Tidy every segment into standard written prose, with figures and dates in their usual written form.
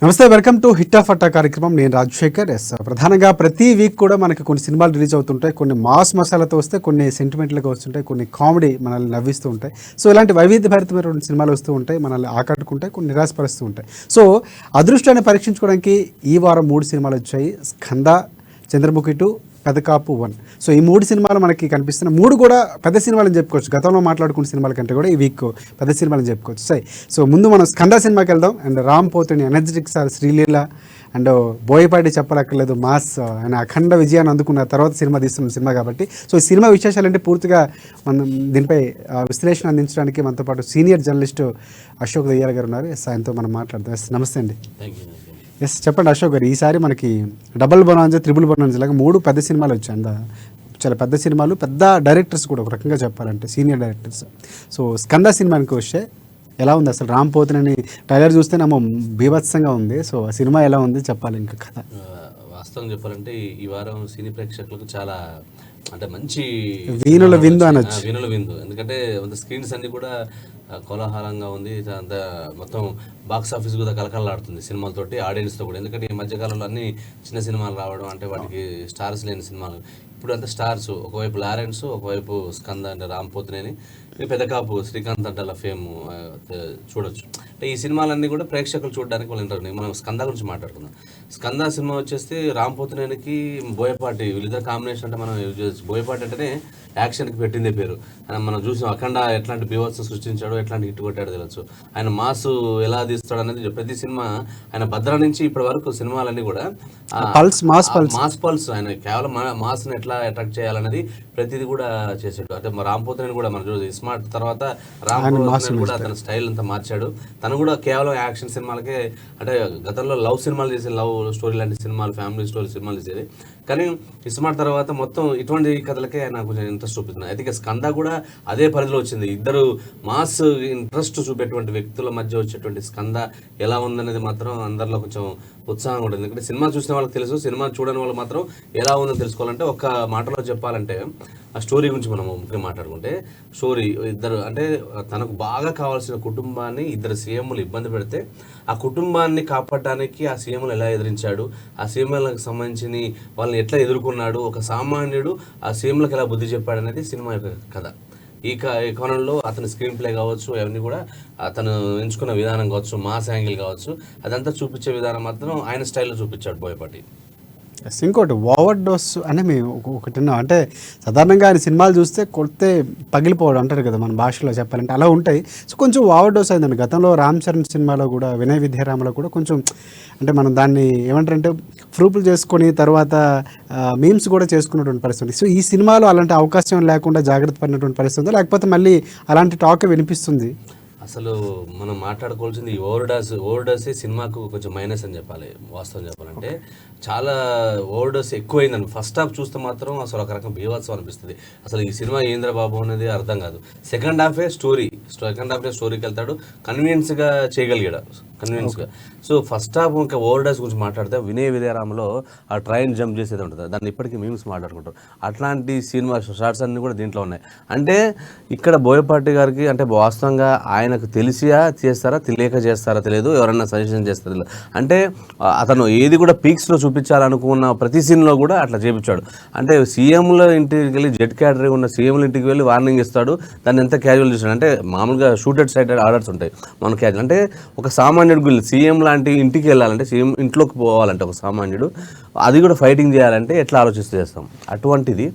నమస్తే, welcome to hit of అట్టా కార్యక్రమం. నేను రాజశేఖర్. ప్రధానంగా ప్రతి వీక్ కూడా మనకి కొన్ని సినిమాలు రిలీజ్ అవుతుంటాయి. కొన్ని మాస్ మసాలాతో వస్తే, కొన్ని సెంటిమెంట్లుగా వస్తుంటాయి, కొన్ని కామెడీ మనల్ని నవ్విస్తూ ఉంటాయి. సో ఇలాంటి వైవిధ్యభరితమైన సినిమాలు వస్తూ ఉంటాయి, మనల్ని ఆకట్టుకుంటాయి, కొన్ని నిరాశపరుస్తూ ఉంటాయి. సో అదృష్టాన్ని పరీక్షించుకోవడానికి ఈ వారం 3 సినిమాలు వచ్చాయి. స్కంద, చంద్రముఖి 2, పెదకాపు 1. సో ఈ 3 సినిమాలు మనకి కనిపిస్తున్నాయి. 3 కూడా పెద్ద సినిమాలని చెప్పుకోవచ్చు. గతంలో మాట్లాడుకున్న సినిమాల కంటే కూడా ఈ వీక్ పెద్ద సినిమాలని చెప్పుకోవచ్చు. సో ముందు మనం స్కంద సినిమాకి వెళ్దాం. And Ram Pothineni energetic star Sreeleela and Boyapati చెప్పలక్కర్లేదు, మాస్ ఆయన అఖండ విజయాన్ని అందుకున్న తర్వాత సినిమా తీస్తున్న సినిమా కాబట్టి సో ఈ సినిమా విశేషాలంటే పూర్తిగా మనం దీనిపై విశ్లేషణ అందించడానికి మనతో పాటు సీనియర్ జర్నలిస్టు అశోక్ దయ్యాల గారు ఉన్నారు. ఆయనతో మనం మాట్లాడదాం. నమస్తే అండి. చెప్పండి అశోక్ గారు, ఈసారి మనకి డబుల్ బొనాంజా, త్రిబుల్ బొనాంజా లాగా 3 పెద్ద సినిమాలు వచ్చాయి. చాలా పెద్ద సినిమాలు, పెద్ద డైరెక్టర్స్ కూడా, ఒక రకంగా చెప్పాలంటే సీనియర్ డైరెక్టర్స్. సో స్కంద సినిమానికి వస్తే ఎలా ఉంది అసలు? రామ్ పోతునని ట్రైలర్ చూస్తేనేమో బీభత్సంగా ఉంది. సో ఆ సినిమా ఎలా ఉంది చెప్పాలి ఇంకా కథ. వాస్తవం చెప్పాలంటే ఈ వారం సినీ ప్రేక్షకులకు చాలా అంటే మంచి వీణుల విందు అనొచ్చు. వీణుల విందు, ఎందుకంటే స్క్రీన్స్ అన్ని కూడా కోలాహలంగా ఉంది. అంత మొత్తం బాక్స్ ఆఫీస్ కూడా కలకలలాడుతుంది సినిమాలతోటి, ఆడియన్స్తో కూడా. ఎందుకంటే ఈ మధ్యకాలంలో అన్ని చిన్న సినిమాలు రావడం, అంటే వాటికి స్టార్స్ లేని సినిమాలు. ఇప్పుడు అంతా స్టార్స్, ఒకవైపు లారెన్స్, ఒకవైపు స్కంద అంటే రామ్ పోతునేని, పెదకాపు శ్రీకాంత్ అంటే ఫేమ్ చూడొచ్చు. అంటే ఈ సినిమాలన్నీ కూడా ప్రేక్షకులు చూడడానికి వాళ్ళు ఇంటర్వ్యూ. మనం స్కంద గురించి మాట్లాడుకుందాం. స్కంద సినిమా వచ్చేసి రామ్ పోతునేనికి బోయపాటి వీళ్ళిద్దరు కాంబినేషన్. అంటే మనం బోయపాటి అంటేనే యాక్షన్కి పెట్టిందే పేరు. మనం చూసాం అఖండ ఎట్లాంటి బీభత్సం సృష్టించాడో, ఎట్లాంటి హిట్ కొట్టాడో తెలియచ్చు. ఆయన మాస్ ఎలా తీస్తాడు అనేది ప్రతి సినిమా. ఆయన భద్ర నుంచి ఇప్పటి వరకు సినిమాలన్నీ కూడా మాస్ పల్స్. ఆయన కేవలం మాస్ని ఎట్లా అట్రాక్ట్ చేయాలనేది ప్రతిదీ కూడా చేసాడు. అంటే రామ్ పోతునేని కూడా మనం చూసి స్మార్ట్ తర్వాత రామ్ పోతునేని కూడా తన స్టైల్ అంతా మార్చాడు. తను కూడా కేవలం యాక్షన్ సినిమాలకే, అంటే గతంలో లవ్ సినిమాలు చేసే, లవ్ స్టోరీ లాంటి సినిమాలు, ఫ్యామిలీ స్టోరీ సినిమాలు చేసేది. కానీ స్మార్ట్ తర్వాత మొత్తం ఇటువంటి కథలకే ఆయన కొంచెం ఇంట్రెస్ట్ చూపుతుంది. అయితే స్కంద కూడా అదే పరిధిలో వచ్చింది. ఇద్దరు మాస్ ఇంట్రెస్ట్ చూపేటువంటి వ్యక్తుల మధ్య వచ్చేటువంటి స్కంద ఎలా ఉందనేది మాత్రం అందరిలో కొంచెం ఉత్సాహంగా ఉంటుంది. ఎందుకంటే సినిమా చూసిన వాళ్ళకి తెలుసు, సినిమా చూడని వాళ్ళు మాత్రం ఎలా ఉందని తెలుసుకోవాలంటే ఒక్క మాటలో చెప్పాలంటే ఆ స్టోరీ గురించి మనం ముఖ్యంగా మాట్లాడుకుంటే, స్టోరీ ఇద్దరు అంటే తనకు బాగా కావాల్సిన కుటుంబాన్ని ఇద్దరు సీఎంలు ఇబ్బంది పెడితే ఆ కుటుంబాన్ని కాపాడడానికి ఆ సీఎంలు ఎలా ఎదిరించాడు, ఆ సీఎంలకు సంబంధించి వాళ్ళని ఎట్లా ఎదుర్కొన్నాడు, ఒక సామాన్యుడు ఆ సీఎంలకు ఎలా బుద్ధి చెప్పాడు అనేది సినిమా యొక్క కథ. ఈ కోణంలో అతని స్క్రీన్ ప్లే కావచ్చు, అవన్నీ కూడా అతను ఎంచుకున్న విధానం కావచ్చు, మాస్ యాంగిల్ కావచ్చు, అదంతా చూపించే విధానం మాత్రం ఆయన స్టైల్లో చూపించాడు బోయపాటి. ఇంకోటి ఓవర్ డోస్ అని మేము ఒకటి అంటే సాధారణంగా ఆయన సినిమాలు చూస్తే కొడితే పగిలిపోవడం అంటారు కదా మన భాషలో చెప్పాలంటే, అలా ఉంటాయి. సో కొంచెం ఓవర్ డోస్ అయిందండి. గతంలో రామ్ చరణ్ సినిమాలో కూడా, వినయ విద్యారామలో కూడా కొంచెం అంటే మనం దాన్ని ఏమంటారంటే ప్రూఫ్లు చేసుకొని తర్వాత మీమ్స్ కూడా చేసుకున్నటువంటి పరిస్థితి. సో ఈ సినిమాలో అలాంటి అవకాశం లేకుండా జాగ్రత్త పడినటువంటి పరిస్థితి ఉందా, లేకపోతే మళ్ళీ అలాంటి టాక్ వినిపిస్తుంది? అసలు మనం మాట్లాడుకోవాల్సింది ఈ ఓవర్డోసే సినిమాకు కొంచెం మైనస్ అని చెప్పాలి. వాస్తవం చెప్పాలంటే చాలా ఓవర్డోస్ ఎక్కువైందని. ఫస్ట్ హాఫ్ చూస్తే మాత్రం అసలు ఒక రకం బీభత్సం అనిపిస్తుంది. అసలు ఈ సినిమా ఏంద్రబాబు అనేది అర్థం కాదు. సెకండ్ హాఫే స్టోరీకి వెళ్తాడు, కన్వీనియన్స్గా చేయగలిగాడు, కన్వీనియన్స్గా. సో ఫస్ట్ హాఫ్ ఇంకా ఓవర్డోస్ గురించి మాట్లాడితే వినయ విద్యారామలో ఆ ట్రైన్ జంప్ చేసేది ఉంటుంది, దాన్ని ఇప్పటికీ మీమ్స్ మాట్లాడుకుంటారు. అట్లాంటి సినిమా షార్ట్స్ అన్నీ కూడా దీంట్లో ఉన్నాయి. అంటే ఇక్కడ బోయపాటి గారికి అంటే వాస్తవంగా ఆయనకు తెలిసియా చేస్తారా, తెలియక చేస్తారా తెలియదు, ఎవరైనా సజెషన్ చేస్తారా తెలియదు. అంటే అతను ఏది కూడా పీక్స్లో చూపించాలనుకున్న ప్రతి సీన్లో కూడా అట్లా చేపించాడు. అంటే సీఎంల ఇంటికి వెళ్ళి, జెట్ క్యాటరీ ఉన్న సీఎంల ఇంటికి వెళ్ళి వార్నింగ్ ఇస్తాడు, దాన్ని ఎంత క్యాజువల్ చేస్తాడు. అంటే మామూలుగా షూటెడ్ సైటెడ్ ఆర్డర్స్ ఉంటాయి మన క్యాజువల్. అంటే ఒక సామాన్యుడు సీఎం లాంటి ఇంటికి వెళ్ళాలంటే, సీఎం ఇంట్లోకి పోవాలంటే ఒక సామాన్యుడు, అది కూడా ఫైటింగ్ చేయాలంటే ఎట్లా ఆలోచిస్తూ చేస్తాం. అటువంటిది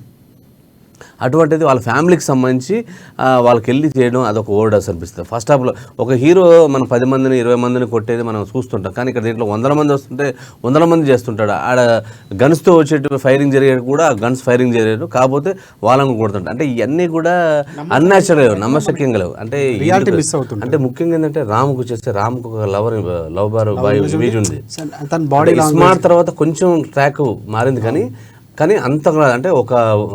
వాళ్ళ ఫ్యామిలీకి సంబంధించి వాళ్ళకి వెళ్ళి చేయడం అదొక ఓవర్డోస్ అనిపిస్తుంది. ఫస్ట్ హాఫ్లో ఒక హీరో మనం 10 మందిని 20 మందిని కొట్టేది మనం చూస్తుంటాం, కానీ ఇక్కడ దీంట్లో 100 మంది వస్తుంటే 100 మంది చేస్తుంటాడు. ఆడ గన్స్తో వచ్చేటి ఫైరింగ్ జరిగేది కూడా గన్స్ ఫైరింగ్ జరిగేది, కాకపోతే వాళ్ళని కొడుతుంటారు. అంటే ఇవన్నీ కూడా అన్యాచురల్, నమ్మశక్యంగా లేవు. అంటే ముఖ్యంగా ఏంటంటే రాముకు చేస్తే, రాముకు ఒక లవ్ బాయ్ ఇమేజ్ ఉంది. స్మార్ట్ తర్వాత కొంచెం ట్రాక్ మారింది, కానీ అంతగా అంటే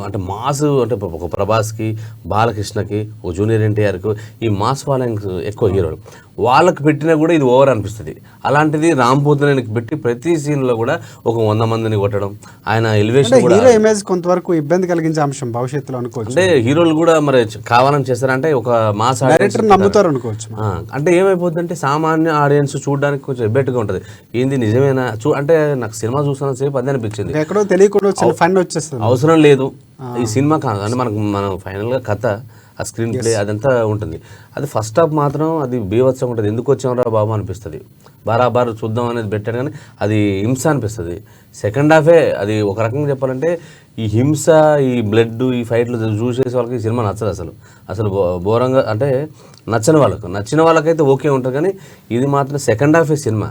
అంటే మాస్, అంటే ఒక ప్రభాస్కి, బాలకృష్ణకి, ఒక జూనియర్ ఎన్టీఆర్కి ఈ మాస్ ఫాలోయింగ్ ఎక్కువ హీరోలు. వాళ్ళకి పెట్టినా కూడా ఇది ఓవర్ అనిపిస్తుంది. అలాంటిది రామ్ పోతినేనికి పెట్టి ప్రతి సీన్లో కూడా ఒక 100 మందిని కొట్టడం, ఆయన ఎలివేషన్ కూడా హీరో ఇమేజ్ కొంతవరకు ఇబ్బంది కలిగించే అంశం భవిష్యత్తులో అనుకోవచ్చు. అంటే హీరోలు కూడా మరి కావాలని చేస్తారంటే ఒక మాస్ డైరెక్టర్ నమ్ముతారు అనుకోవచ్చు. అంటే ఏమైపోతుందంటే సామాన్య ఆడియన్స్ చూడడానికి కొంచెం ఎబ్బెట్టుగా ఉంటుంది. ఏంది నిజమేనా అంటే నాకు సినిమా చూస్తున్న సేపు అదే అనిపించింది. ఎక్కడో తెలియకుండా వచ్చిన ఫండ్ వచ్చేస్తుంది. అవసరం లేదు ఈ సినిమా కాదు అంటే మనం ఫైనల్గా కథ, ఆ స్క్రీన్ ప్లే అదంతా ఉంటుంది. అది ఫస్ట్ హాఫ్ మాత్రం అది బీభత్సంగా ఉంటుంది. ఎందుకు వచ్చామరా బాబు అనిపిస్తుంది. బరాబర్ చూద్దాం అనేది పెట్టాడు కానీ అది హింస అనిపిస్తుంది. సెకండ్ హాఫే అది ఒక రకంగా చెప్పాలంటే ఈ హింస, ఈ బ్లడ్, ఈ ఫైట్లు చూసేసే వాళ్ళకి ఈ సినిమా నచ్చదు. అసలు బోరంగా అంటే నచ్చని వాళ్ళకు, నచ్చిన వాళ్ళకైతే ఓకే ఉంటుంది. కానీ ఇది మాత్రం సెకండ్ హాఫే సినిమా.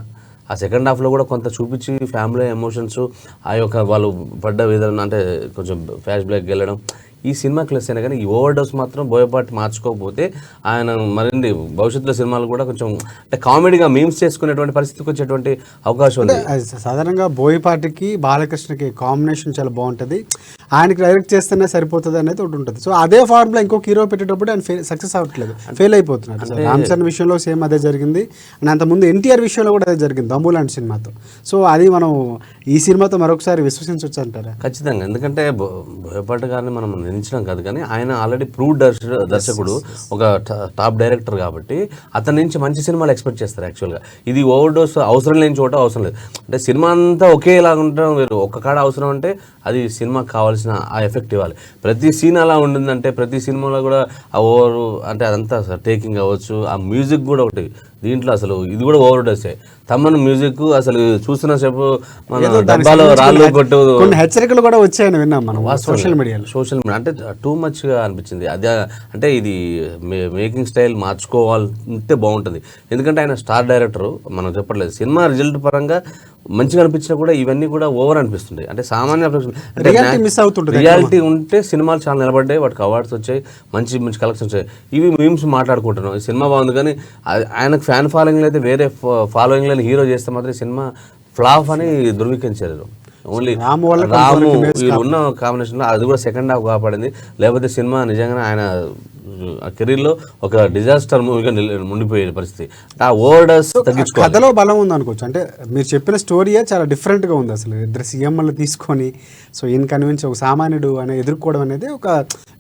ఆ సెకండ్ హాఫ్లో కూడా కొంత చూపించి ఫ్యామిలీ ఎమోషన్స్, ఆ యొక్క వాళ్ళు పడ్డ విధానం అంటే కొంచెం ఫ్లాష్ బ్యాక్ వెళ్ళడం ఈ సినిమా క్లస్ అయినా కానీ ఈ ఓవర్ డోస్ మాత్రం బోయపాటి మార్చుకోకపోతే ఆయన మరిన్ని భవిష్యత్తులో సినిమాలు కూడా కొంచెం అంటే కామెడీగా మీమ్స్ చేసుకునేటువంటి పరిస్థితికి వచ్చేటువంటి అవకాశం ఉంది. సాధారణంగా బోయపాటికి బాలకృష్ణకి కాంబినేషన్ చాలా బాగుంటుంది. ఆయనకి డైరెక్ట్ చేస్తేనే సరిపోతుంది అనేది ఒకటి ఉంటుంది. సో అదే ఫార్ములా ఇంకొక హీరో పెట్టేటప్పుడు ఆయన సక్సెస్ అవ్వట్లేదు, ఫెయిల్ అయిపోతున్నాడు. రామ్ చరణ్ విషయంలో సేమ్ అదే జరిగింది. అండ్ అంతకుముందు ఎన్టీఆర్ విషయంలో కూడా అదే జరిగింది దమ్ము లాంటి సినిమాతో. సో అది మనం ఈ సినిమాతో మరొకసారి విశ్వసించవచ్చు అంటారా? ఖచ్చితంగా. ఎందుకంటే బోయపాటి గారిని మనం నించడం కాదు కానీ ఆయన ఆల్రెడీ ప్రూవ్ దర్శకుడు, ఒక టాప్ డైరెక్టర్ కాబట్టి అతని నుంచి మంచి సినిమాలు ఎక్స్పెక్ట్ చేస్తారు. యాక్చువల్గా ఇది ఓవర్ డోస్ అవసరం లేని చోట అవసరం లేదు. అంటే సినిమా అంతా ఒకేలాగా ఉండడం వేరు. ఒక్క కాడ అవసరం అంటే అది సినిమాకి కావాల్సిన ఆ ఎఫెక్ట్ ఇవ్వాలి. ప్రతి సీన్ అలా ఉండిందంటే ప్రతి సినిమాలో కూడా ఆ ఓవర్ అంటే అదంతా టేకింగ్ అవ్వచ్చు. ఆ మ్యూజిక్ కూడా ఒకటి దీంట్లో అసలు ఇది కూడా ఓవర్ డోసే. తమ్మన్ మ్యూజిక్ అసలు చూస్తున్న సేపు మన డబ్బాలో రాళ్ళు కొట్టు కొన్ని హెచ్చరికలు కూడా వచ్చాయని విన్నాం మనం సోషల్ మీడియాలో. అంటే టూ మచ్గా అనిపించింది. అదే అంటే ఇది మేకింగ్ స్టైల్ మార్చుకోవాలంటే బాగుంటుంది. ఎందుకంటే ఆయన స్టార్ డైరెక్టర్, మనం చెప్పట్లేదు. సినిమా రిజల్ట్ పరంగా మంచిగా అనిపించినా కూడా ఇవన్నీ కూడా ఓవర్ అనిపిస్తుంది. అంటే సామాన్య మిస్ అవుతుంటుంది. రియాలిటీ ఉంటే సినిమాలు చాలా నిలబడ్డాయి, వాటికి అవార్డ్స్ వచ్చాయి, మంచి మంచి కలెక్షన్స్ వచ్చాయి. ఇవి మీమ్స్ మాట్లాడుకుంటున్నాం. ఈ సినిమా బాగుంది కానీ ఆయనకు ఫ్యాన్ ఫాలోయింగ్ అయితే వేరే ఫాలోయింగ్ లేని హీరో చేస్తే మాత్రం సినిమా ఫ్లాప్ అని ధృవీకరించారు. ఓన్లీ రాము వీళ్ళున్న కాంబినేషన్లో అది కూడా సెకండ్ హాఫ్ కాపాడింది. లేకపోతే సినిమా నిజంగానే ఆయన కెరీర్లో ఒక డిజాస్టర్ మూవీగా ఉండిపోయే పరిస్థితి. ఆ ఓవర్డస్ తగ్గించుకో కథలో బలం ఉంది అనుకోవచ్చు. అంటే మీరు చెప్పిన స్టోరీయే చాలా డిఫరెంట్గా ఉంది. అసలు ఇద్దరు సీఎంలు తీసుకొని సో ఈయన కన్విన్స్ ఒక సామాన్యుడు అనే ఎదుర్కోవడం అనేది ఒక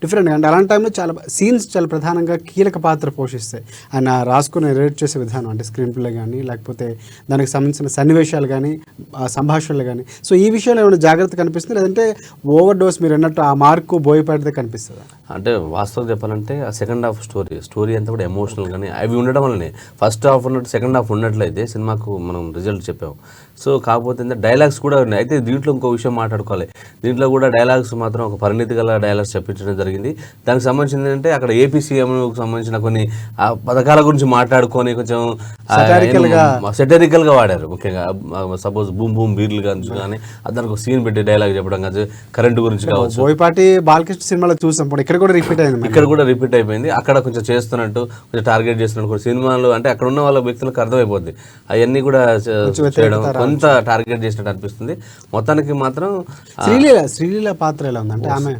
డిఫరెంట్గా. అంటే అలాంటి టైంలో చాలా సీన్స్ చాలా ప్రధానంగా కీలక పాత్ర పోషిస్తాయి. ఆయన రాసుకుని రేట్ చేసే విధానం అంటే స్క్రీన్ ప్లే కానీ లేకపోతే దానికి సంబంధించిన సన్నివేశాలు కానీ స్ంభాషణలు కానీ. సో ఈ విషయంలో ఏమైనా జాగ్రత్త కనిపిస్తుంది లేదంటే ఓవర్ డోస్ మీరు అన్నట్టు ఆ మార్కు బోయపాటిదే కనిపిస్తుంది? అంటే వాస్తవం చెప్పాలంటే ఆ సెకండ్ హాఫ్ స్టోరీ అంతా కూడా ఎమోషనల్ కానీ అవి ఉండడం వల్లనే ఫస్ట్ హాఫ్ ఉన్నట్టు సెకండ్ హాఫ్ ఉన్నట్లయితే సినిమాకు మనం రిజల్ట్ చెప్పాము. సో కాకపోతే డైలాగ్స్ కూడా ఉన్నాయి. అయితే దీంట్లో ఇంకో విషయం మాట్లాడుకోవాలి. దీంట్లో కూడా డైలాగ్స్ మాత్రం ఒక పరిణితి గల డైలాగ్స్ చెప్పించడం జరిగింది. దానికి సంబంధించింది ఏంటంటే అక్కడ ఏపీ సీఎంకు సంబంధించిన కొన్ని పథకాల గురించి మాట్లాడుకొని కొంచెం సెటరికల్గా వాడారు. ముఖ్యంగా సపోజ్ బూమ్ బూమ్ బీర్లు కానీ దానికి ఒక సీన్ పెట్టి డైలాగ్ చెప్పడం కానీ కరెంటు గురించి కావచ్చు. బోయపాటి బాలకృష్ణ సినిమాలో చూసాం, ఇక్కడ కూడా రిపీట్ అయిపోయింది. అక్కడ కొంచెం చేస్తున్నట్టు కొంచెం టార్గెట్ చేస్తున్నట్టు కొన్ని సినిమాలు అంటే అక్కడ ఉన్న వాళ్ళ వ్యక్తులకు అర్థమైపోద్ది. అవన్నీ కూడా చేయడం కొంత టార్గెట్ చేసినట్టు అనిపిస్తుంది. మొత్తానికి మాత్రం శ్రీలీల పాత్ర ఎలా ఉంది అంటే ఆమె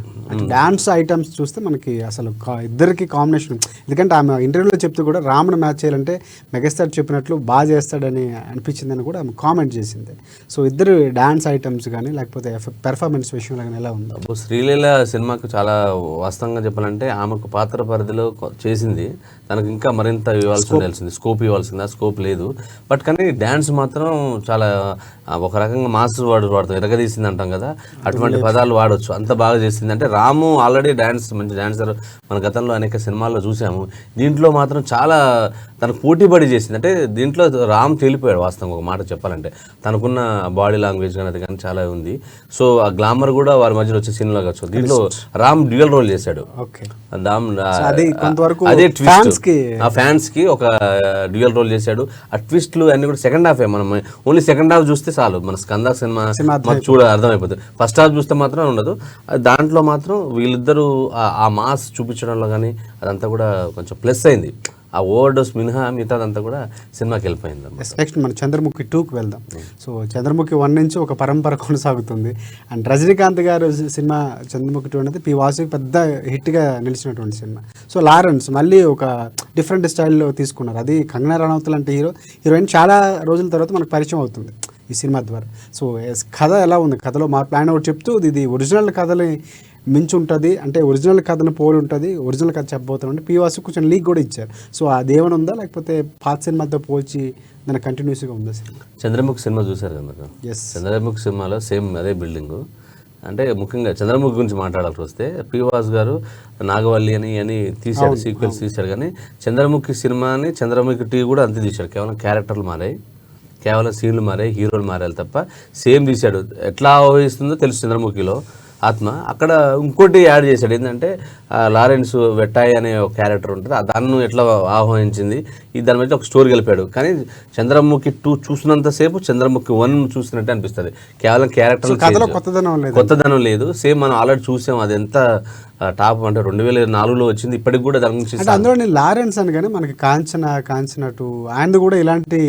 డాన్స్ ఐటమ్స్ చూస్తే మనకి అసలు ఇద్దరికి కాంబినేషన్. ఎందుకంటే ఆమె ఇంటర్వ్యూలో చెప్తూ కూడా రామును మ్యాచ్ చేయాలంటే మెగాస్టార్ చెప్పినట్లు బాగా చేస్తాడని అనిపించిందని కూడా ఆమె కామెంట్ చేసింది. సో ఇద్దరు డాన్స్ ఐటమ్స్ కానీ లేకపోతే పెర్ఫార్మెన్స్ విషయంలో కానీ ఎలా ఉందో? శ్రీలీల సినిమాకు చాలా వాస్తవంగా చెప్పాలంటే ఆమెకు పాత్ర పరిధిలో చేసింది, తనకు ఇంకా మరింత ఇవ్వాల్సింది, స్కోప్ ఇవ్వాల్సింది. ఆ స్కోప్ లేదు. బట్ కానీ డ్యాన్స్ మాత్రం చాలా ఒక రకంగా మాస్టర్ వాడుతాం, ఎరగదీసింది అంటాం కదా, అటువంటి పదాలు వాడవచ్చు. అంత బాగా చేసింది. అంటే రాము ఆల్రెడీ మంచి డాన్సర్, మన గతంలో అనేక సినిమాల్లో చూసాము. దీంట్లో మాత్రం చాలా తనకు పోటీపడి చేసింది. అంటే దీంట్లో రామ్ తేలిపోయాడు వాస్తవంగా ఒక మాట చెప్పాలంటే. తనకున్న బాడీ లాంగ్వేజ్ కానీ అది కానీ చాలా ఉంది. సో ఆ గ్లామర్ కూడా వారి మధ్యలో వచ్చే సీన్లో కావచ్చు. దీంట్లో రామ్ డ్యూయల్ రోల్ చేశాడు. అదే ట్విస్ట్, ఆ ఫ్యాన్స్ కి ఒక డ్యూయల్ రోల్ చేశాడు. ఆ ట్విస్ట్లు అన్ని కూడా సెకండ్ హాఫ్. మనం ఓన్లీ సెకండ్ హాఫ్ చూస్తే చాలు, మన స్కంద సినిమా అర్థమైపోతుంది. ఫస్ట్ హాఫ్ చూస్తే మాత్రం ఉండదు. దాంట్లో మాత్రం వీళ్ళిద్దరూ ఆ మాస్ చూపించడంలో కానీ అదంతా కూడా కొంచెం ప్లస్ అయింది. ఆ ఓవర్ డోస్ మినహా మిగతాదంతా కూడా సినిమాకి వెళ్ళిపోయింది. నెక్స్ట్ మనం చంద్రముఖి 2కి వెళ్దాం. సో చంద్రముఖి 1 నుంచి ఒక పరంపర కొనసాగుతుంది. అండ్ రజనీకాంత్ గారు సినిమా చంద్రముఖి 2 అనేది పి వాసుకి పెద్ద హిట్గా నిలిచినటువంటి సినిమా. సో లారెన్స్ మళ్ళీ ఒక డిఫరెంట్ స్టైల్లో తీసుకున్నారు. అది కంగనా రనౌత్ లాంటి హీరోయిన్ చాలా రోజుల తర్వాత మనకు పరిచయం అవుతుంది ఈ సినిమా ద్వారా. సో కథ ఎలా ఉంది, కథలో మా ప్లాన్ ఒకటి చెప్తూ ఇది ఒరిజినల్ కథని మించి ఉంటుంది, అంటే ఒరిజినల్ కథను పోలి ఉంటుంది, ఒరిజినల్ కథ చెప్పబోతున్నాం. పి వాసు కొంచెం లీక్ కూడా ఇచ్చారు. సో అదేమైనా ఉందా, లేకపోతే పాత సినిమాతో పోల్చి దాని కంటిన్యూస్గా ఉందా సినిమా? చంద్రముఖి సినిమా చూసారు కదా మీరు? ఎస్. చంద్రముఖి సినిమాలో సేమ్ అదే బిల్డింగు. అంటే ముఖ్యంగా చంద్రముఖి గురించి మాట్లాడాల్సి వస్తే పి వాసు గారు నాగవల్లి అని తీశాడు, సీక్వెన్స్ తీశాడు. కానీ చంద్రముఖి సినిమాని చంద్రముఖి 2 కూడా అంతే తీశాడు. కేవలం క్యారెక్టర్లు మారాయి, కేవలం సీన్లు మారాయి, హీరోలు మారాలి తప్ప సేమ్ తీశాడు. ఎట్లా ఆహ్వానిస్తుందో తెలుసు చంద్రముఖిలో ఆత్మ. అక్కడ ఇంకోటి యాడ్ చేశాడు, ఏంటంటే లారెన్స్ వెట్టాయి అనే ఒక క్యారెక్టర్ ఉంటుంది, దాన్ని ఎట్లా ఆహ్వానించింది, ఈ దాని మధ్య ఒక స్టోరీ కలిపాడు. కానీ చంద్రముఖి 2 చూసినంతసేపు చంద్రముఖి 1 చూసినట్టే అనిపిస్తుంది. కేవలం క్యారెక్టర్ కొత్తదనం లేదు. సేమ్ మనం ఆల్రెడీ చూసాం. అది ఎంత టాప్ అంటే 2004లో వచ్చింది, ఇప్పటికి కూడా దాని గురించి. అంటే అందులో నేను లారెన్స్ అని కానీ మనకి కాంచనటు ఆయనది కూడా ఇలాంటి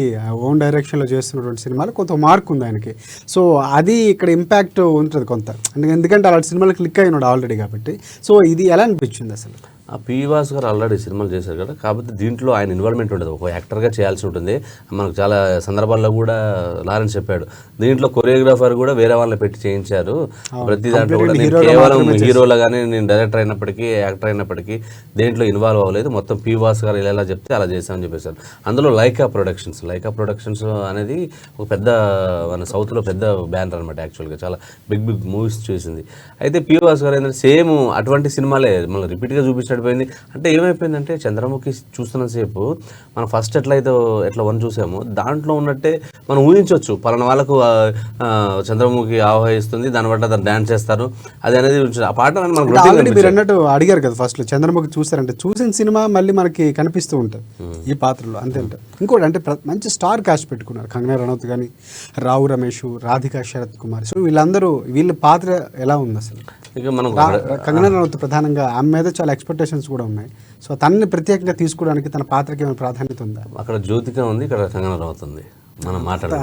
ఓన్ డైరెక్షన్లో చేస్తున్నటువంటి సినిమాలు కొంత మార్క్ ఉంది ఆయనకి. సో అది ఇక్కడ ఇంపాక్ట్ ఉంటుంది కొంత, ఎందుకంటే అలాంటి సినిమాలు క్లిక్ అయినాడు ఆల్రెడీ కాబట్టి. సో ఇది ఎలా అనిపించింది అసలు? ఆ పి వాసు గారు ఆల్రెడీ సినిమాలు చేశారు కదా, కాకపోతే దీంట్లో ఆయన ఇన్వాల్వ్మెంట్ ఉండదు, ఒక యాక్టర్గా చేయాల్సి ఉంటుంది. మనకు చాలా సందర్భాల్లో కూడా లారెన్స్ చెప్పాడు, దీంట్లో కొరియోగ్రాఫర్ కూడా వేరే వాళ్ళని పెట్టి చేయించారు. ప్రతి దాంట్లో కూడా నేను కేవలం హీరోలుగానే నేను డైరెక్టర్ అయినప్పటికీ యాక్టర్ అయినప్పటికీ దేంట్లో ఇన్వాల్వ్ అవ్వలేదు, మొత్తం పి వాసు గారు ఎలా చెప్తే అలా చేశామని చెప్పేశారు. అందులో లైకా ప్రొడక్షన్స్ అనేది ఒక పెద్ద మన సౌత్లో పెద్ద బ్యానర్ అనమాట. యాక్చువల్గా చాలా బిగ్ మూవీస్ చేసింది. అయితే పి వాసు గారు ఏంటంటే సేమ్ అటువంటి సినిమాలే మళ్ళీ రిపీట్గా చూపించాడు. అంటే ఏమైపోయిందంటే చంద్రముఖి చూస్తున్నసేపు మనం ఫస్ట్ ఎట్లా 1 చూసామో దాంట్లో ఉన్నట్టే మనం ఊహించవచ్చు, పలానా వాళ్ళకు చంద్రముఖి ఆహ్వానిస్తుంది, దాని బట్టి అతను డాన్స్ చేస్తారు, అది అనేది ఆ పాట మీరు అన్నట్టు అడిగారు కదా ఫస్ట్ చంద్రముఖి చూస్తారంటే చూసిన సినిమా మళ్ళీ మనకి కనిపిస్తూ ఉంటుంది ఈ పాత్రలో అంతే ఉంటుంది. ఇంకోటి అంటే మంచి స్టార్ కాస్ట్ పెట్టుకున్నారు, కంగనా రనౌత్ కానీ, రావు రమేష్, రాధికా శరత్ కుమార్. సో వీళ్ళ పాత్ర ఎలా ఉంది అసలు? ఇక మనం కంగనా రనౌత్ ప్రధానంగా ఆమె మీద చాలా ఎక్స్పెక్టేషన్స్ కూడా ఉన్నాయి. సో తనని ప్రత్యేకంగా తీసుకోవడానికి తన పాత్రకి ఏమైనా ప్రాధాన్యత ఉందా? అక్కడ జ్యోతిక ఉంది, ఇక్కడ కంగనా రనౌత్ ఉంది. మనం మాట్లాడాలి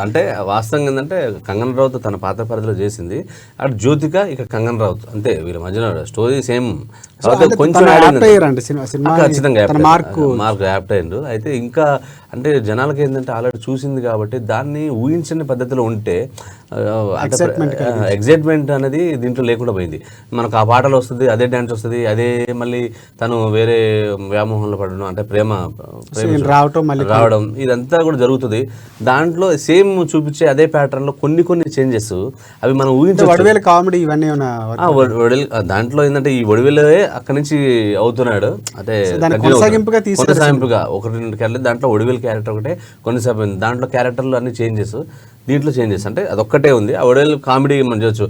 అంటే వాస్తవంగా ఏంటంటే కంగనా రనౌత్ తన పాత్ర పరిధిలో చేసింది, అటు జ్యోతిక ఇక్కడ కంగనా రనౌత్ అంతే. వీళ్ళ మధ్యన స్టోరీ సేమ్, కొంచెం ఖచ్చితంగా మార్క్ యాప్ట్ అయ్యిండు. అయితే ఇంకా అంటే జనాలకి ఏంటంటే ఆల్రెడీ చూసింది కాబట్టి దాన్ని ఊహించని పద్ధతిలో ఉంటే ఎగ్జైట్మెంట్ అనేది దీంట్లో లేకుండా పోయింది. మనకు ఆ పాటలు వస్తుంది, అదే డ్యాన్స్ వస్తుంది, అదే మళ్ళీ తను వేరే వ్యామోహంలో పడడం, అంటే ప్రేమ రావడం, ఇదంతా కూడా జరుగుతుంది. దాంట్లో సేమ్ చూపించే అదే ప్యాటర్న్ లో కొన్ని చేంజెస్ అవి మనం ఊహించవచ్చు. కామెడీ ఇవన్నీ దాంట్లో ఏంటంటే ఈ వడివేలే అక్కడి నుంచి అవుతున్నాడు, అంటే కొనసాగింపుగా 1-2 క్యారెక్టర్, దాంట్లో వడివేలు క్యారెక్టర్ ఒకటే కొనసాగింది. దాంట్లో క్యారెక్టర్లు అన్ని చేంజెస్, దీంట్లో చేంజెస్ అంటే అదొక్కటే ఉంది. ఆ వడివేలు కామెడీ మనం చూడొచ్చు,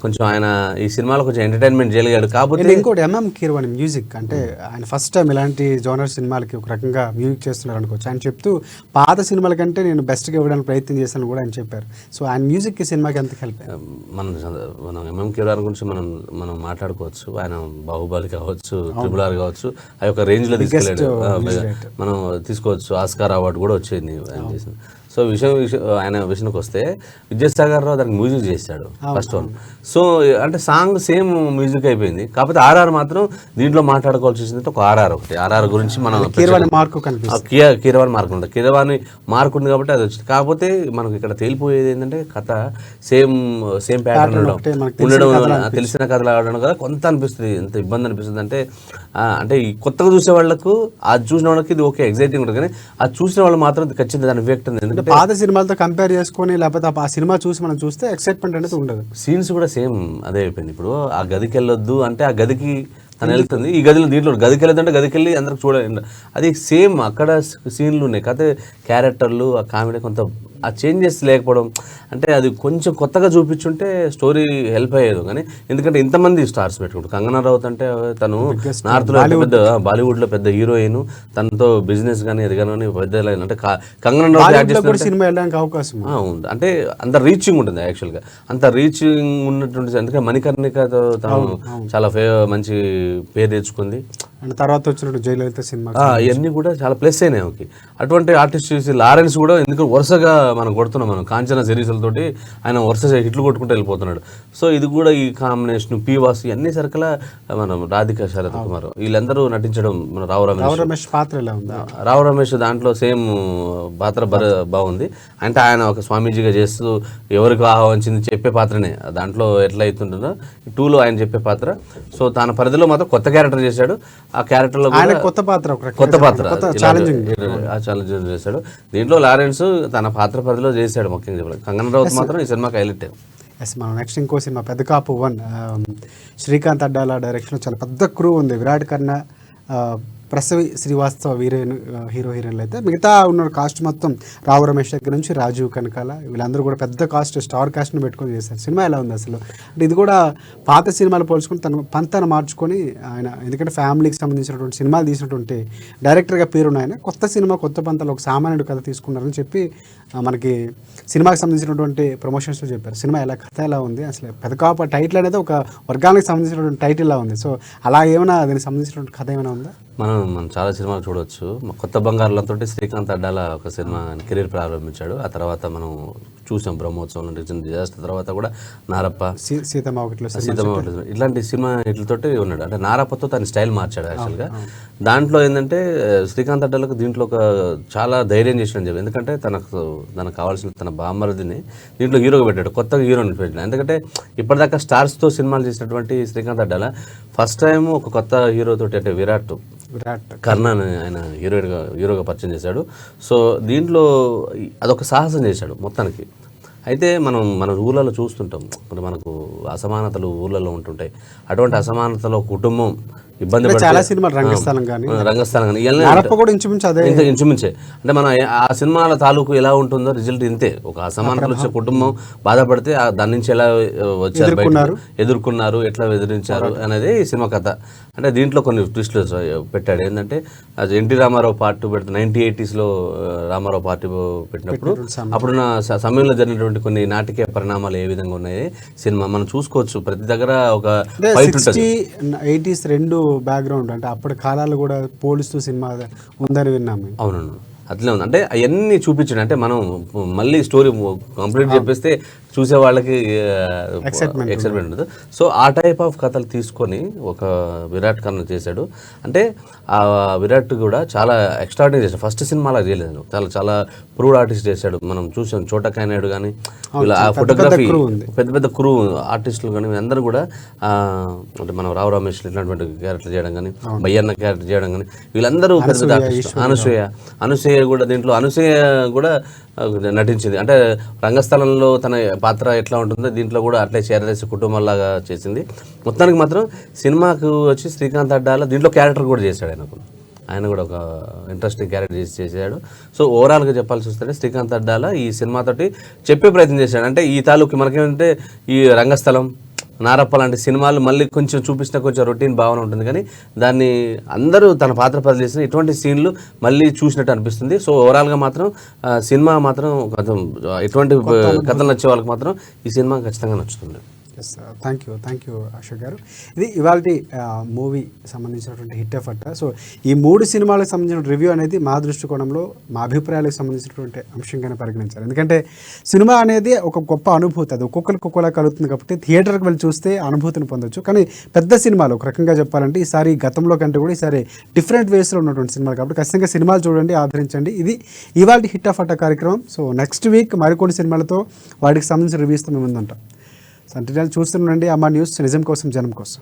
కొంచెం ఆయన ఈ సినిమాలో కొంచెం ఎంటర్టైన్మెంట్ చేయగలిగాడు. కాకపోతే ఇంకోటి ఎంఎం కీరవాణి మ్యూజిక్, అంటే ఆయన ఫస్ట్ టైం ఇలాంటి జోనర్ సినిమాలకి ఒక రకంగా మ్యూజిక్ చేస్తున్నారు అనుకోవచ్చు. ఆయన చెప్తూ పాత సినిమాల కంటే నేను బెస్ట్గా ఇవ్వడానికి ప్రయత్నం చేశాను కూడా ఆయన చెప్పారు. సో ఆయన మ్యూజిక్ సినిమాకి ఎంత హెల్ప్? మనం ఎంఎం కీరవాణి గురించి మనం మాట్లాడుకోవచ్చు. ఆయన బాహుబలి కావచ్చు, RRR కావచ్చు, ఆ యొక్క రేంజ్లో తీసుకెళ్ళాడు. మనం తీసుకోవచ్చు, ఆస్కార్ అవార్డు కూడా వచ్చింది ఆయన చేసిన. సో ఆయన విషయానికి వస్తే విద్యాసాగర్ రావు దానికి మ్యూజిక్ చేశాడు ఫస్ట్ 1. సో అంటే సాంగ్ సేమ్ మ్యూజిక్ అయిపోయింది. కాకపోతే RRR మాత్రం దీంట్లో మాట్లాడుకోవాల్సి వచ్చిందంటే ఒక RRR గురించి మనం కీరవాణి మార్క్ ఉంది, కీరవాణి మార్క్ ఉంది కాబట్టి అది వచ్చింది. కాకపోతే మనకు ఇక్కడ తేలిపోయేది ఏంటంటే కథ సేమ్ ప్యాటర్న్ ఉండడం, తెలిసిన కథలు ఆడడం కదా కొంత అనిపిస్తుంది, ఎంత ఇబ్బంది అనిపిస్తుంది అంటే ఈ కొత్తగా చూసే వాళ్ళకు అది చూసిన వాళ్ళకి ఇది ఓకే ఎగ్జైటింగ్ ఉంటుంది, కానీ అది చూసిన వాళ్ళు మాత్రం ఖచ్చితంగా దాని ఎఫెక్ట్ ఉంది. పాత సినిమాలతో కంపేర్ చేసుకొని లేకపోతే ఆ సినిమా చూసి మనం చూస్తే ఎక్సైట్మెంట్ అనేది ఉండదు. సీన్స్ కూడా సేమ్ అదే అయిపోయింది. ఇప్పుడు ఆ గదికి వెళ్ళొద్దు అంటే ఆ గదికి తను వెళ్తుంది, ఈ గదిలో దీంట్లో గదికి వెళ్ళొద్దంటే గదికి వెళ్ళి అందరికి చూడాలి, అది సేమ్ అక్కడ సీన్లు ఉన్నాయి. కాకపోతే క్యారెక్టర్లు ఆ కామెడీ కొంత ఆ చేంజెస్ లేకపోవడం, అంటే అది కొంచెం కొత్తగా చూపించుంటే స్టోరీ హెల్ప్ అయ్యేది. కానీ ఎందుకంటే ఇంతమంది స్టార్స్ పెట్టుకుంటారు, కంగనా రనౌత్ అంటే తను నార్త్లో పెద్ద బాలీవుడ్లో పెద్ద హీరోయిన్, తనతో బిజినెస్ కానీ అది కానీ పెద్ద అంటే కంగనా రనౌత్ సినిమా వెళ్ళడానికి అవకాశం ఉంది. అంటే అంత రీచింగ్ ఉంటుంది యాక్చువల్గా, అంత రీచింగ్ ఉన్నటువంటి. అందుకే మణికర్ణికతో తను చాలా మంచి పేరు తెచ్చుకుంది. అండ్ తర్వాత వచ్చినట్టు జయలలిత సినిమా ఇవన్నీ కూడా చాలా ప్లస్ అయినాయి ఓకే. అటువంటి ఆర్టిస్ట్ చూసి లారెన్స్ కూడా ఎందుకు వరుసగా మనం కొడుతున్నాం, మనం కాంచన సిరీస్లతోటి ఆయన వరుసగా హిట్లు కొట్టుకుంటూ వెళ్ళిపోతున్నాడు. సో ఇది కూడా ఈ కాంబినేషన్ పీవాస్ అన్ని సరుకుల మనం రాధికా శరత్ కుమార్ వీళ్ళందరూ నటించడం, మన రావు రమేష్ పాత్ర ఎలా ఉంది? రావు రమేష్ దాంట్లో సేమ్ పాత్ర బాగుంది. అంటే ఆయన ఒక స్వామీజీగా చేస్తూ ఎవరికి ఆహ్వానించింది చెప్పే పాత్రనే దాంట్లో ఎట్లా అవుతుంటుందో 2లో ఆయన చెప్పే పాత్ర. సో తన పరిధిలో మాత్రం కొత్త క్యారెక్టర్ చేశాడు. ఆ క్యారెక్టర్ లో కొత్త పాత్ర ఛాలెంజ్ చేశాడు. దీంట్లో లారెన్స్ తన పాత్ర పరిధిలో చేశాడు. ముఖ్యంగా చెప్పాలి కంగనా రౌత్ మాత్రం ఈ సినిమాకి హైలైట్. ఎస్, మనం నెక్స్ట్ ఇంకో సినిమా పెద్ద కాపు 1, శ్రీకాంత్ అడ్డాల డైరెక్షన్, చాలా పెద్ద క్రూ ఉంది. విరాట్ కన్నా, ప్రసవి శ్రీవాస్తవ హీరోయిన్లు అయితే మిగతా ఉన్న కాస్ట్ మొత్తం రావు రమేష్ దగ్గర నుంచి రాజీవ్ కనకాల వీళ్ళందరూ కూడా పెద్ద కాస్ట్, స్టార్ కాస్ట్ని పెట్టుకొని చేశారు. సినిమా ఎలా ఉంది అసలు? అంటే ఇది కూడా పాత సినిమాలు పోల్చుకొని తన పంతను మార్చుకొని ఆయన, ఎందుకంటే ఫ్యామిలీకి సంబంధించినటువంటి సినిమాలు తీసినటువంటి డైరెక్టర్గా పేరున్న ఆయన కొత్త సినిమా కొత్త పంతలో ఒక సామాన్యుడు కథ తీసుకున్నారని చెప్పి మనకి సినిమాకి సంబంధించినటువంటి ప్రమోషన్స్లో చెప్పారు. సినిమా ఎలా, కథ ఎలా ఉంది అసలు? పెద్ద కాపు టైటిల్ అనేది ఒక వర్గానికి సంబంధించినటువంటి టైటిల్లా ఉంది. సో అలా ఏమైనా దానికి సంబంధించినటువంటి కథ ఏమైనా ఉందా? మనం చాలా సినిమాలు చూడవచ్చు. కొత్త బంగారులతో శ్రీకాంత్ అడ్డాల ఒక సినిమా కెరీర్ ప్రారంభించాడు. ఆ తర్వాత మనం చూసాం బ్రహ్మోత్సవం, డిజాస్టర్ తర్వాత కూడా నారప్ప, సీతమ్మ ఇట్లాంటి సినిమా వీటితోటి ఉన్నాడు. అంటే నారప్పతో తన స్టైల్ మార్చాడు యాక్చువల్గా. దాంట్లో ఏంటంటే శ్రీకాంత్ అడ్డాలకు దీంట్లో ఒక చాలా ధైర్యం చేసిన చెప్పి, ఎందుకంటే తనకు కావాల్సిన తన బామ్మరిదిని దీంట్లో హీరోగా పెట్టాడు, కొత్తగా హీరోని పెట్టాడు. ఎందుకంటే ఇప్పటిదాకా స్టార్స్తో సినిమాలు చేసినటువంటి శ్రీకాంత్ అడ్డాల ఫస్ట్ టైం ఒక కొత్త హీరోతోటి, అంటే విరాట్ కర్ణాని ఆయన హీరోగా పరిచయం చేశాడు. సో దీంట్లో అదొక సాహసం చేశాడు మొత్తానికి. అయితే మన ఊళ్ళలో చూస్తుంటాం, ఇప్పుడు మనకు అసమానతలు ఊళ్ళలో ఉంటుంటాయి. అటువంటి అసమానతలో కుటుంబం ఇబ్బంది చాలా సినిమాలు రంగస్థలం కానీ ఇంచుమించే అంటే మనం ఆ సినిమాల తాలూకు ఎలా ఉంటుందో రిజల్ట్ ఇంతే. ఒక అసమానతలు వచ్చే కుటుంబం బాధపడితే దాని నుంచి ఎలా వచ్చారు, ఎదుర్కొన్నారు, ఎట్లా ఎదిరించారు అనేది ఈ సినిమా కథ. అంటే దీంట్లో కొన్ని ట్విస్టులు పెట్టాడు. ఏంటంటే ఎన్టీ రామారావు పార్ట్ పెడితే 1980s రామారావు పార్టీ పెట్టినప్పుడు అప్పుడున్న సమయంలో జరిగినటువంటి కొన్ని నాటకీయ పరిణామాలు ఏ విధంగా ఉన్నాయి సినిమా మనం చూసుకోవచ్చు. ప్రతి దగ్గర ఒక ఫైట్ ఉంటుంది. 80s రెండు బ్యాక్గ్రౌండ్, అంటే అప్పటి కాలాలు కూడా పోలిస్తూ సినిమా ఉందని విన్నాము. అవునండి, అట్లే ఉంది. అంటే అవన్నీ చూపించండి, అంటే మనం మళ్ళీ స్టోరీ కంప్లీట్ చెప్పేస్తే చూసే వాళ్ళకి ఎక్సైట్మెంట్ ఉండదు. సో ఆ టైప్ ఆఫ్ కథలు తీసుకొని ఒక విరాట్ కన్నా చేశాడు. అంటే ఆ విరాట్ కూడా చాలా ఎక్స్ట్రాడినరీ చేశాడు. ఫస్ట్ సినిమాలా చేయలేదు, చాలా ప్రూడ్ ఆర్టిస్ట్ చేశాడు. మనం చూసాం చోటకాయ నాయుడు కానీ, వీళ్ళ ఫోటోగ్రఫీ పెద్ద పెద్ద క్రూ ఆర్టిస్టులు కానీ అందరూ కూడా, అంటే మనం రావు రమేష్ ఇట్లాంటి క్యారెక్టర్ చేయడం కానీ, బయ్యన్న క్యారెక్టర్ చేయడం కానీ, వీళ్ళందరూ పెద్ద పెద్ద ఆర్టిస్ట్. అనసూయ కూడా దీంట్లో కూడా నటించింది. అంటే రంగస్థలంలో తన పాత్ర ఎట్లా ఉంటుందో దీంట్లో కూడా అట్లే చేరదేశ కుటుంబంలాగా చేసింది. మొత్తానికి మాత్రం సినిమాకు వచ్చి శ్రీకాంత్ అడ్డాల దీంట్లో క్యారెక్టర్ కూడా చేశాడు. ఆయన కూడా ఒక ఇంట్రెస్టింగ్ క్యారెక్టర్ చేశాడు. సో ఓవరాల్గా చెప్పాల్సి వస్తే శ్రీకాంత్ అడ్డాల ఈ సినిమాతోటి చెప్పే ప్రయత్నం చేశాడు. అంటే ఈ తాలూకు మనకేమంటే ఈ రంగస్థలం, నారప్ప లాంటి సినిమాలు మళ్ళీ కొంచెం చూపించిన కొంచెం రొటీన్ భావన ఉంటుంది, కానీ దాన్ని అందరూ తన పాత్ర చేసిన ఇటువంటి సీన్లు మళ్ళీ చూసినట్టు అనిపిస్తుంది. సో ఓవరాల్గా మాత్రం సినిమా మాత్రం ఇటువంటి కథలు నచ్చే వాళ్ళకి మాత్రం ఈ సినిమా ఖచ్చితంగా నచ్చుతుంది. Yes, thank you Ashok garu. ఇది ఇవాళ మూవీ సంబంధించినటువంటి హిట్ ఎఫర్ట్. సో ఈ 3 సినిమాలకు సంబంధించిన రివ్యూ అనేది మా దృష్టికోణంలో మా అభిప్రాయాలకు సంబంధించినటువంటి అంశంగానే పరిగణించాలి. ఎందుకంటే సినిమా అనేది ఒక గొప్ప అనుభూతి, అది ఒక్కొక్కరికి ఒక్కోలా కలుగుతుంది కాబట్టి థియేటర్కి వెళ్ళి చూస్తే అనుభూతిని పొందొచ్చు. కానీ పెద్ద సినిమాలు ఒక రకంగా చెప్పాలంటే ఈసారి గతంలో కంటే కూడా ఈసారి డిఫరెంట్ వేస్లో ఉన్నటువంటి సినిమాలు కాబట్టి ఖచ్చితంగా సినిమాలు చూడండి, ఆదరించండి. ఇది ఇవాళ హిట్ ఎఫర్ట్ కార్యక్రమం. సో నెక్స్ట్ వీక్ మరికొన్ని సినిమాలతో వాటికి సంబంధించిన రివ్యూస్తో మేము ముందుంటాం. సంటిల్ చూస్తుండండి అమ్మా న్యూస్, నిజం కోసం జనం కోసం.